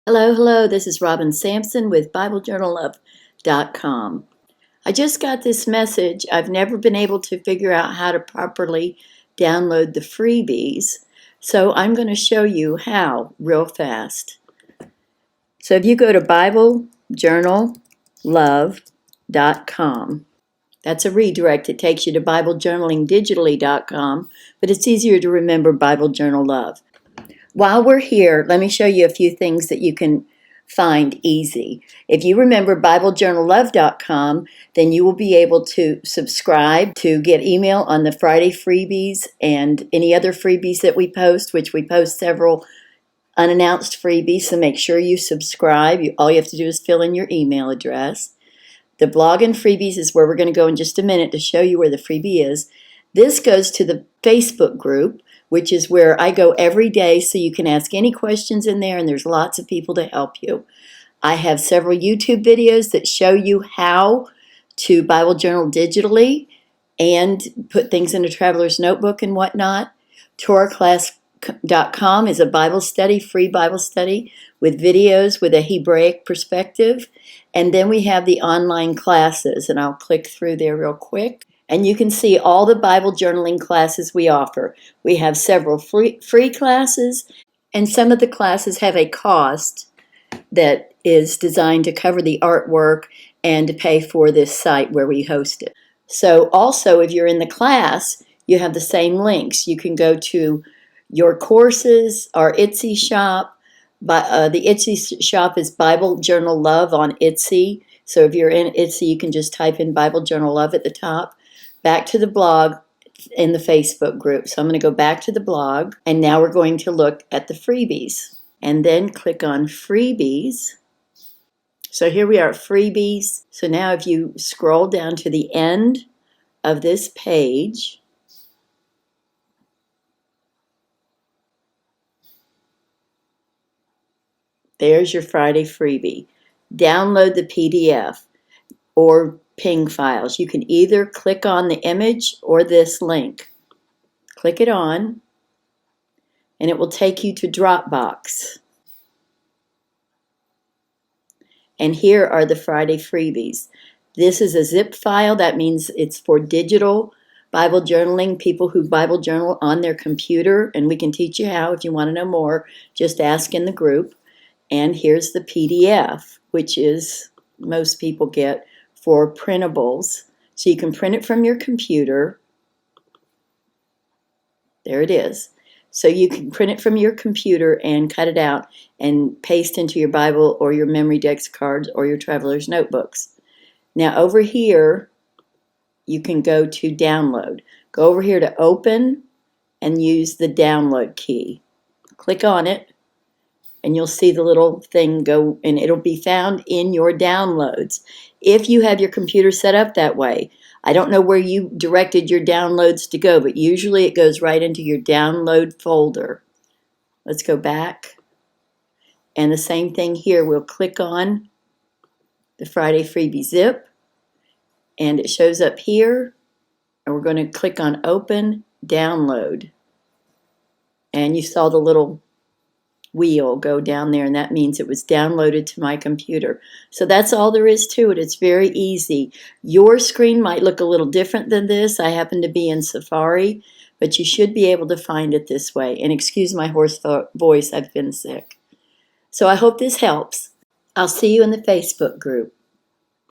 Hello, hello, this is Robin Sampson with BibleJournalOf.com. I just got this message. I've never been able to figure out how to properly download the freebies, so I'm going to show you how real fast. So if you go to BibleJournalLove.com, that's a redirect. It takes you to BibleJournalingDigitally.com, but it's easier to remember Bible Journal Love. While we're here, let me show you a few things that you can find easy. If you remember BibleJournalLove.com, then you will be able to subscribe to get email on the Friday freebies and any other freebies that we post, which we post several unannounced freebies, so make sure you subscribe. All you have to do is fill in your email address. The blog and freebies is where we're going to go in just a minute to show you where the freebie is. This goes to the Facebook group, which is where I go every day, so you can ask any questions in there, and there's lots of people to help you. I have several YouTube videos that show you how to Bible journal digitally and put things in a traveler's notebook and whatnot. TorahClass.com is a Bible study, free Bible study with videos with a Hebraic perspective. And then we have the online classes, and I'll click through there real quick. And you can see all the Bible journaling classes we offer. We have several free classes, and some of the classes have a cost that is designed to cover the artwork and to pay for this site where we host it. So also, if you're in the class, you have the same links. You can go to your courses, our Etsy shop. The Etsy shop is Bible Journal Love on Etsy. So if you're in Etsy, you can just type in Bible Journal Love at the top. Back to the blog in the Facebook group. So I'm going to go back to the blog, and now we're going to look at the freebies. And then click on Freebies. So here we are at Freebies. So now if you scroll down to the end of this page, there's your Friday freebie. Download the PDF or ping files. You can either click on the image or this link. Click it on, and it will take you to Dropbox. And here are the Friday freebies. This is a zip file. That means it's for digital Bible journaling, people who Bible journal on their computer, and we can teach you how. If you want to know more, just ask in the group. And here's the PDF, which is most people get for printables. So you can print it from your computer. There it is. So you can print it from your computer and cut it out and paste into your Bible or your memory decks cards or your traveler's notebooks. Now over here, you can go to download. Go over here to open and use the download key. Click on it, and you'll see the little thing go, and it'll be found in your downloads if you have your computer set up that way. I don't know where you directed your downloads to go, but usually it goes right into your download folder. Let's go back. And the same thing here. We'll click on the Friday freebie zip, and it shows up here. And we're going to click on Open, Download. And you saw the little wheel go down there, and that means it was downloaded to my computer. So that's all there is to it. It's very easy. Your screen might look a little different than this. I happen to be in Safari, but you should be able to find it this way. And excuse my hoarse voice, I've been sick. So I hope this helps. I'll see you in the Facebook group.